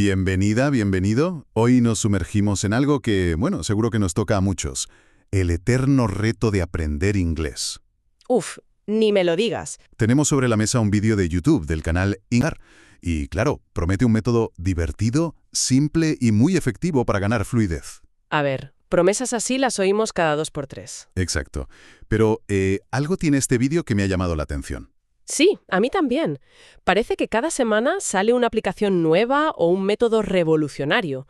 Bienvenida, bienvenido. Hoy nos sumergimos en algo que, bueno, seguro que nos toca a muchos. El eterno reto de aprender inglés. Uf, ni me lo digas. Tenemos sobre la mesa un vídeo de YouTube del canal Ingar. Y claro, promete un método divertido, simple y muy efectivo para ganar fluidez. A ver, promesas así las oímos cada 2 por 3. Exacto. Pero algo tiene este vídeo que me ha llamado la atención. Sí, a mí también. Parece que cada semana sale una aplicación nueva o un método revolucionario.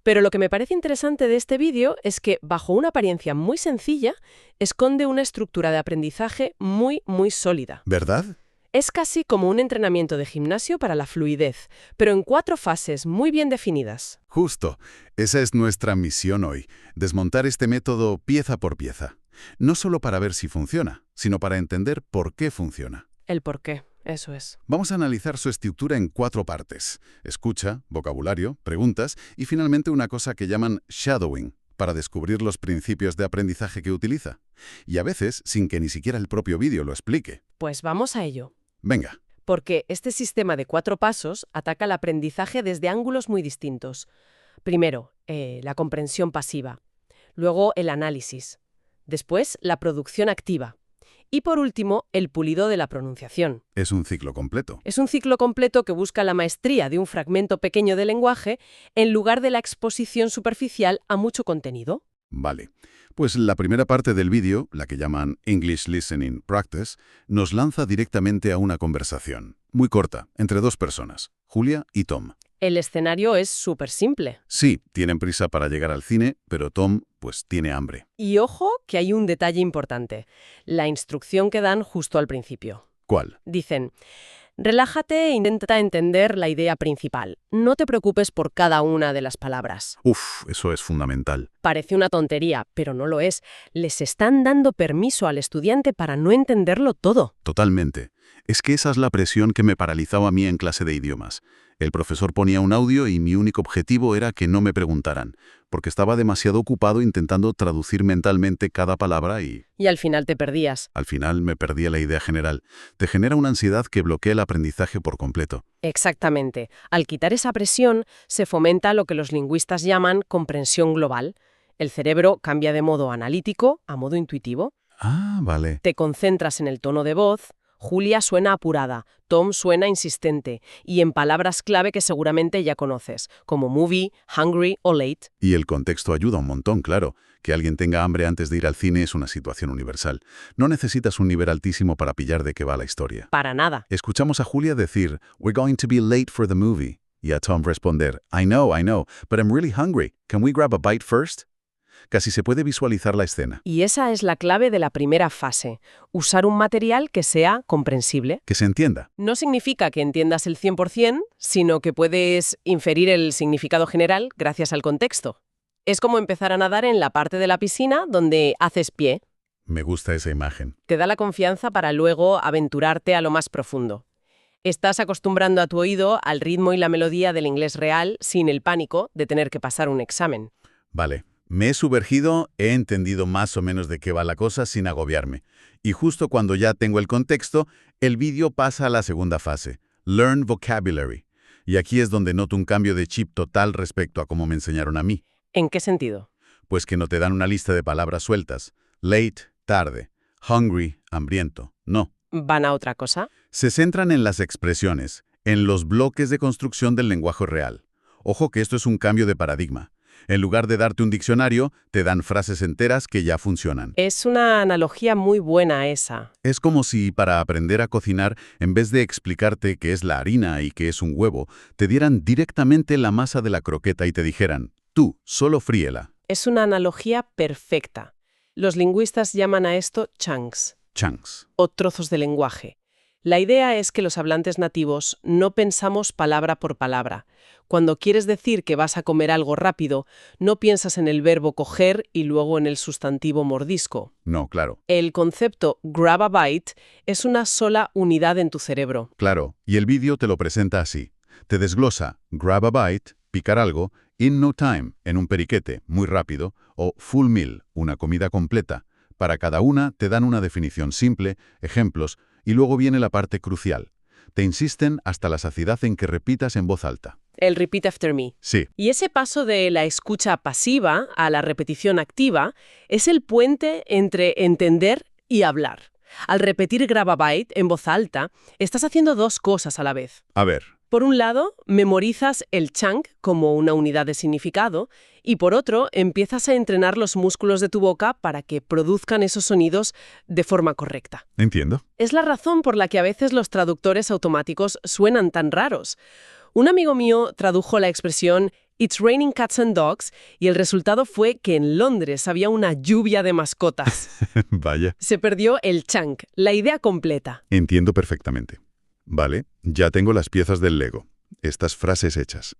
Pero lo que me parece interesante de este vídeo es que, bajo una apariencia muy sencilla, esconde una estructura de aprendizaje muy, muy sólida. ¿Verdad? Es casi como un entrenamiento de gimnasio para la fluidez, pero en 4 fases muy bien definidas. Justo. Esa es nuestra misión hoy, desmontar este método pieza por pieza. No solo para ver si funciona, sino para entender por qué funciona. El por qué, eso es. Vamos a analizar su estructura en 4 partes. Escucha, vocabulario, preguntas y finalmente una cosa que llaman shadowing, para descubrir los principios de aprendizaje que utiliza. Y a veces sin que ni siquiera el propio vídeo lo explique. Pues vamos a ello. Venga. Porque este sistema de 4 pasos ataca el aprendizaje desde ángulos muy distintos. Primero, la comprensión pasiva. Luego, el análisis. Después, la producción activa. Y por último, el pulido de la pronunciación. Es un ciclo completo. Es un ciclo completo que busca la maestría de un fragmento pequeño de lenguaje en lugar de la exposición superficial a mucho contenido. Vale. Pues la primera parte del vídeo, la que llaman English Listening Practice, nos lanza directamente a una conversación, muy corta, entre 2 personas, Julia y Tom. El escenario es súper simple. Sí, tienen prisa para llegar al cine, pero Tom, pues, tiene hambre. Y ojo que hay un detalle importante, la instrucción que dan justo al principio. ¿Cuál? Dicen, relájate e intenta entender la idea principal. No te preocupes por cada una de las palabras. Eso es fundamental. Parece una tontería, pero no lo es. Les están dando permiso al estudiante para no entenderlo todo. Totalmente. Es que esa es la presión que me paralizaba a mí en clase de idiomas. El profesor ponía un audio y mi único objetivo era que no me preguntaran, porque estaba demasiado ocupado intentando traducir mentalmente cada palabra y al final te perdías. al final me perdía la idea general. Te genera una ansiedad que bloquea el aprendizaje por completo. Exactamente. Al quitar esa presión, se fomenta lo que los lingüistas llaman comprensión global. El cerebro cambia de modo analítico a modo intuitivo. Ah, vale. Te concentras en el tono de voz. Julia suena apurada, Tom suena insistente, y en palabras clave que seguramente ya conoces, como movie, hungry o late. Y el contexto ayuda un montón, claro. Que alguien tenga hambre antes de ir al cine es una situación universal. No necesitas un nivel altísimo para pillar de qué va la historia. Para nada. Escuchamos a Julia decir, "We're going to be late for the movie." Y a Tom responder, I know, but I'm really hungry. Can we grab a bite first?" Casi se puede visualizar la escena. Y esa es la clave de la primera fase, usar un material que sea comprensible. Que se entienda. No significa que entiendas el 100%, sino que puedes inferir el significado general gracias al contexto. Es como empezar a nadar en la parte de la piscina donde haces pie. Me gusta esa imagen. Te da la confianza para luego aventurarte a lo más profundo. Estás acostumbrando a tu oído al ritmo y la melodía del inglés real sin el pánico de tener que pasar un examen. Vale. Me he sumergido, he entendido más o menos de qué va la cosa sin agobiarme. Y justo cuando ya tengo el contexto, el vídeo pasa a la segunda fase, Learn Vocabulary. Y aquí es donde noto un cambio de chip total respecto a cómo me enseñaron a mí. ¿En qué sentido? Pues que no te dan una lista de palabras sueltas. Late, tarde. Hungry, hambriento. No. ¿Van a otra cosa? Se centran en las expresiones, en los bloques de construcción del lenguaje real. Ojo que esto es un cambio de paradigma. En lugar de darte un diccionario, te dan frases enteras que ya funcionan. Es una analogía muy buena esa. Es como si para aprender a cocinar, en vez de explicarte qué es la harina y qué es un huevo, te dieran directamente la masa de la croqueta y te dijeran, tú, solo fríela. Es una analogía perfecta. Los lingüistas llaman a esto chunks. Chunks. O trozos de lenguaje. La idea es que los hablantes nativos no pensamos palabra por palabra. Cuando quieres decir que vas a comer algo rápido, no piensas en el verbo coger y luego en el sustantivo mordisco. No, claro. El concepto grab a bite es una sola unidad en tu cerebro. Claro, y el vídeo te lo presenta así. Te desglosa grab a bite, picar algo, in no time, en un periquete, muy rápido, o full meal, una comida completa. Para cada una te dan una definición simple, ejemplos, y luego viene la parte crucial. Te insisten hasta la saciedad en que repitas en voz alta. el repeat after me. Sí, Y ese paso de la escucha pasiva a la repetición activa es el puente entre entender y hablar. Al repetir Grababyte en voz alta, estás haciendo dos cosas a la vez. a ver. Por un lado, memorizas el chunk como una unidad de significado y por otro, empiezas a entrenar los músculos de tu boca para que produzcan esos sonidos de forma correcta. Entiendo. Es la razón por la que a veces los traductores automáticos suenan tan raros. Un amigo mío tradujo la expresión "It's raining cats and dogs" y el resultado fue que en Londres había una lluvia de mascotas. Vaya. Se perdió el chunk, la idea completa. Entiendo perfectamente. Vale, ya tengo las piezas del Lego, estas frases hechas.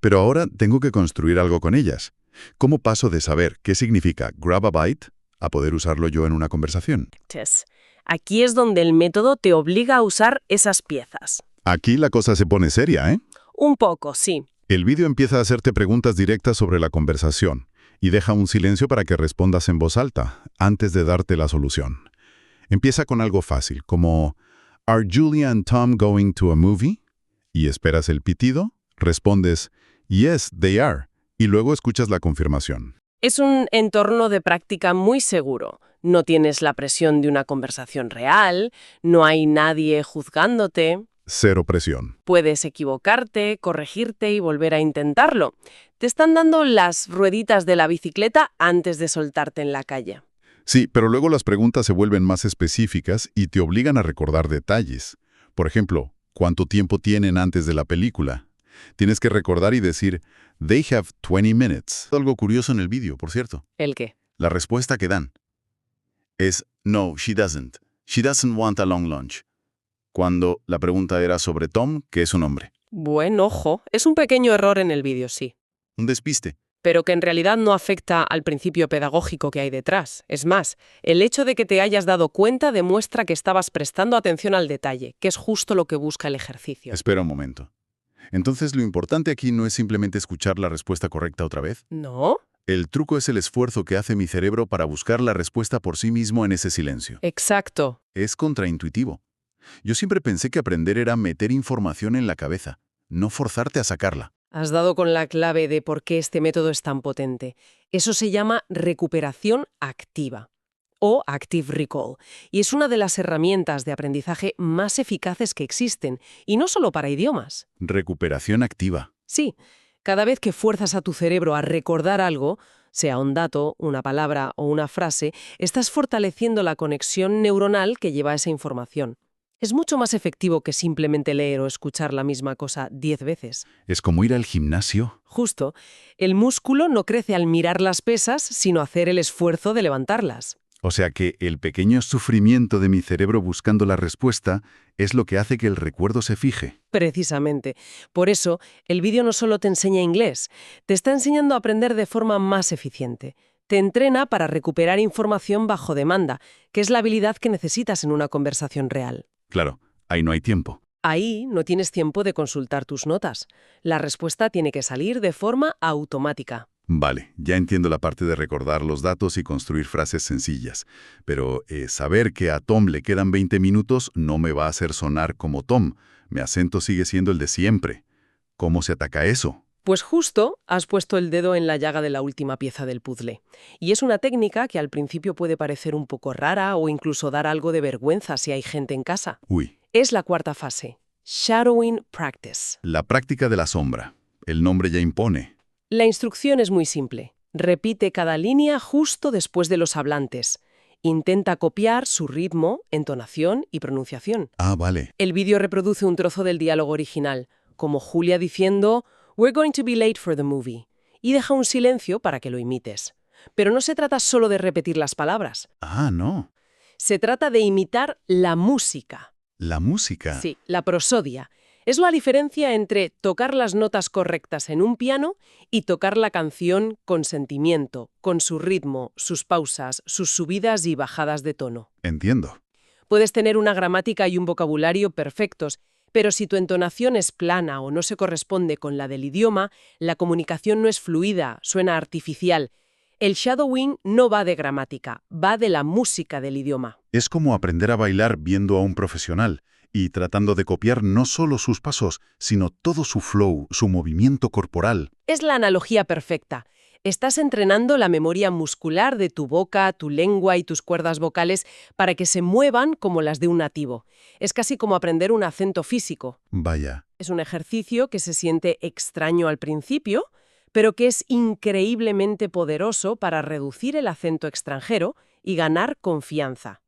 Pero ahora tengo que construir algo con ellas. ¿Cómo paso de saber qué significa Grababyte a poder usarlo yo en una conversación? Aquí es donde el método te obliga a usar esas piezas. Aquí la cosa se pone seria, ¿eh? Un poco, sí. El vídeo empieza a hacerte preguntas directas sobre la conversación y deja un silencio para que respondas en voz alta, antes de darte la solución. Empieza con algo fácil, como ¿Are Julia and Tom going to a movie? Y esperas el pitido, respondes Yes, they are, y luego escuchas la confirmación. Es un entorno de práctica muy seguro. No tienes la presión de una conversación real, no hay nadie juzgándote. Cero presión. Puedes equivocarte, corregirte y volver a intentarlo. Te están dando las rueditas de la bicicleta antes de soltarte en la calle. Sí, pero luego las preguntas se vuelven más específicas y te obligan a recordar detalles. Por ejemplo, ¿cuánto tiempo tienen antes de la película? Tienes que recordar y decir, they have 20 minutes. Algo curioso en el vídeo, por cierto. ¿El qué? La respuesta que dan es, no, she doesn't. She doesn't want a long lunch. Cuando la pregunta era sobre Tom, que es un hombre. Buen ojo. Es un pequeño error en el vídeo, sí. Un despiste. Pero que en realidad no afecta al principio pedagógico que hay detrás. Es más, el hecho de que te hayas dado cuenta demuestra que estabas prestando atención al detalle, que es justo lo que busca el ejercicio. Espera un momento. Entonces, lo importante aquí no es simplemente escuchar la respuesta correcta otra vez. ¿No? El truco es el esfuerzo que hace mi cerebro para buscar la respuesta por sí mismo en ese silencio. Exacto. Es contraintuitivo. Yo siempre pensé que aprender era meter información en la cabeza, no forzarte a sacarla. Has dado con la clave de por qué este método es tan potente. Eso se llama recuperación activa o active recall, y es una de las herramientas de aprendizaje más eficaces que existen, y no solo para idiomas. Recuperación activa. Sí, cada vez que fuerzas a tu cerebro a recordar algo, sea un dato, una palabra o una frase, estás fortaleciendo la conexión neuronal que lleva esa información. Es mucho más efectivo que simplemente leer o escuchar la misma cosa 10 veces. Es como ir al gimnasio. Justo, el músculo no crece al mirar las pesas, sino hacer el esfuerzo de levantarlas. O sea que el pequeño sufrimiento de mi cerebro buscando la respuesta es lo que hace que el recuerdo se fije. Precisamente. Por eso, el vídeo no solo te enseña inglés, te está enseñando a aprender de forma más eficiente. Te entrena para recuperar información bajo demanda, que es la habilidad que necesitas en una conversación real. Claro, ahí no hay tiempo. Ahí no tienes tiempo de consultar tus notas. La respuesta tiene que salir de forma automática. Vale, ya entiendo la parte de recordar los datos y construir frases sencillas. Pero saber que a Tom le quedan 20 minutos no me va a hacer sonar como Tom. Mi acento sigue siendo el de siempre. ¿Cómo se ataca eso? Pues justo has puesto el dedo en la llaga de la última pieza del puzzle. Y es una técnica que al principio puede parecer un poco rara o incluso dar algo de vergüenza si hay gente en casa. Uy. Es la cuarta fase. Shadowing Practice. La práctica de la sombra. El nombre ya impone. La instrucción es muy simple. Repite cada línea justo después de los hablantes. Intenta copiar su ritmo, entonación y pronunciación. Ah, vale. El vídeo reproduce un trozo del diálogo original, como Julia diciendo "We're going to be late for the movie", y deja un silencio para que lo imites. Pero no se trata solo de repetir las palabras. Ah, no. Se trata de imitar la música. La música. Sí, la prosodia. Es la diferencia entre tocar las notas correctas en un piano y tocar la canción con sentimiento, con su ritmo, sus pausas, sus subidas y bajadas de tono. Entiendo. Puedes tener una gramática y un vocabulario perfectos, pero si tu entonación es plana o no se corresponde con la del idioma, la comunicación no es fluida, suena artificial. El shadowing no va de gramática, va de la música del idioma. Es como aprender a bailar viendo a un profesional. y tratando de copiar no solo sus pasos, sino todo su flow, su movimiento corporal. Es la analogía perfecta. Estás entrenando la memoria muscular de tu boca, tu lengua y tus cuerdas vocales para que se muevan como las de un nativo. Es casi como aprender un acento físico. Vaya. Es un ejercicio que se siente extraño al principio, pero que es increíblemente poderoso para reducir el acento extranjero y ganar confianza.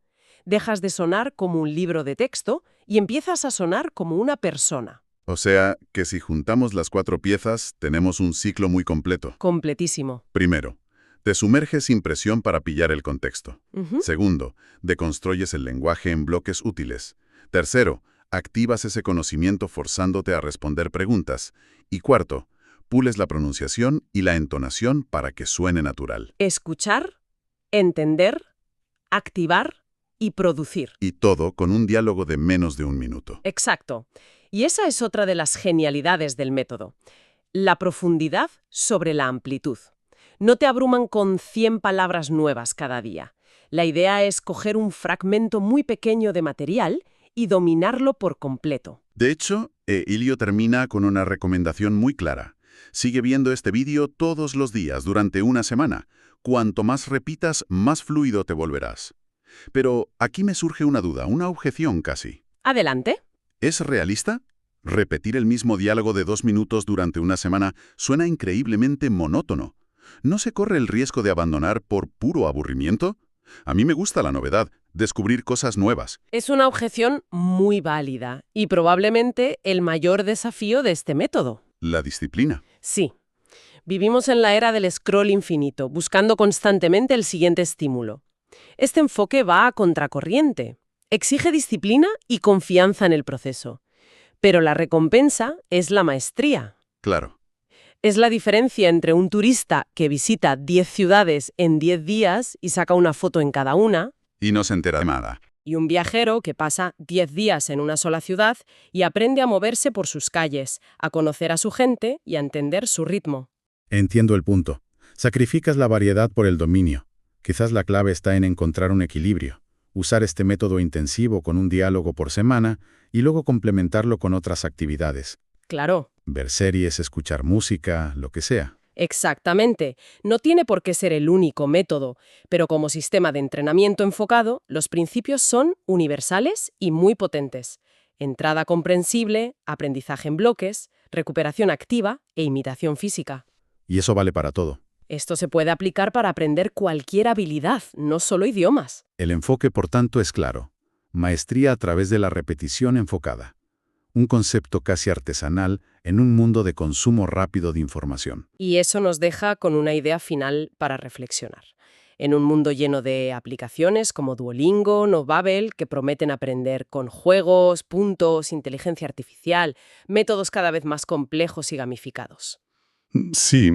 Dejas de sonar como un libro de texto y empiezas a sonar como una persona. O sea, que si juntamos las 4 piezas, tenemos un ciclo muy completo. Completísimo. Primero, te sumerges sin presión para pillar el contexto. Ujú. Segundo, deconstruyes el lenguaje en bloques útiles. Tercero, activas ese conocimiento forzándote a responder preguntas. Y cuarto, pules la pronunciación y la entonación para que suene natural. Escuchar, entender, activar y producir. Y todo con un diálogo de menos de 1 minuto. Exacto. Y esa es otra de las genialidades del método. La profundidad sobre la amplitud. No te abruman con 100 palabras nuevas cada día. La idea es coger un fragmento muy pequeño de material y dominarlo por completo. De hecho, Elio termina con una recomendación muy clara. Sigue viendo este vídeo todos los días durante una semana. Cuanto más repitas, más fluido te volverás. Pero aquí me surge una duda, una objeción casi. Adelante. ¿Es realista? Repetir el mismo diálogo de 2 minutos durante una semana suena increíblemente monótono. ¿No se corre el riesgo de abandonar por puro aburrimiento? A mí me gusta la novedad, descubrir cosas nuevas. Es una objeción muy válida y probablemente el mayor desafío de este método. La disciplina. Sí. Vivimos en la era del scroll infinito, buscando constantemente el siguiente estímulo. Este enfoque va a contracorriente. Exige disciplina y confianza en el proceso. Pero la recompensa es la maestría. Claro. Es la diferencia entre un turista que visita 10 ciudades en 10 días y saca una foto en cada una, Y no se entera de nada. y un viajero que pasa 10 días en una sola ciudad y aprende a moverse por sus calles, a conocer a su gente y a entender su ritmo. Entiendo el punto. Sacrificas la variedad por el dominio. Quizás la clave está en encontrar un equilibrio. Usar este método intensivo con un diálogo por semana y luego complementarlo con otras actividades. Claro. Ver series, escuchar música, lo que sea. Exactamente. No tiene por qué ser el único método, pero como sistema de entrenamiento enfocado, los principios son universales y muy potentes. Entrada comprensible, aprendizaje en bloques, recuperación activa e imitación física. Y eso vale para todo. Esto se puede aplicar para aprender cualquier habilidad, no solo idiomas. El enfoque, por tanto, es claro. Maestría a través de la repetición enfocada. Un concepto casi artesanal en un mundo de consumo rápido de información. Y eso nos deja con una idea final para reflexionar. En un mundo lleno de aplicaciones como Duolingo, Novabel, que prometen aprender con juegos, puntos, inteligencia artificial, métodos cada vez más complejos y gamificados. Sí.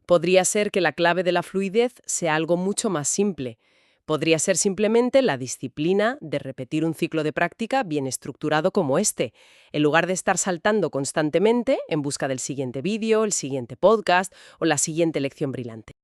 Podría ser que la clave de la fluidez sea algo mucho más simple. Podría ser simplemente la disciplina de repetir un ciclo de práctica bien estructurado como este, en lugar de estar saltando constantemente en busca del siguiente vídeo, el siguiente podcast o la siguiente lección brillante.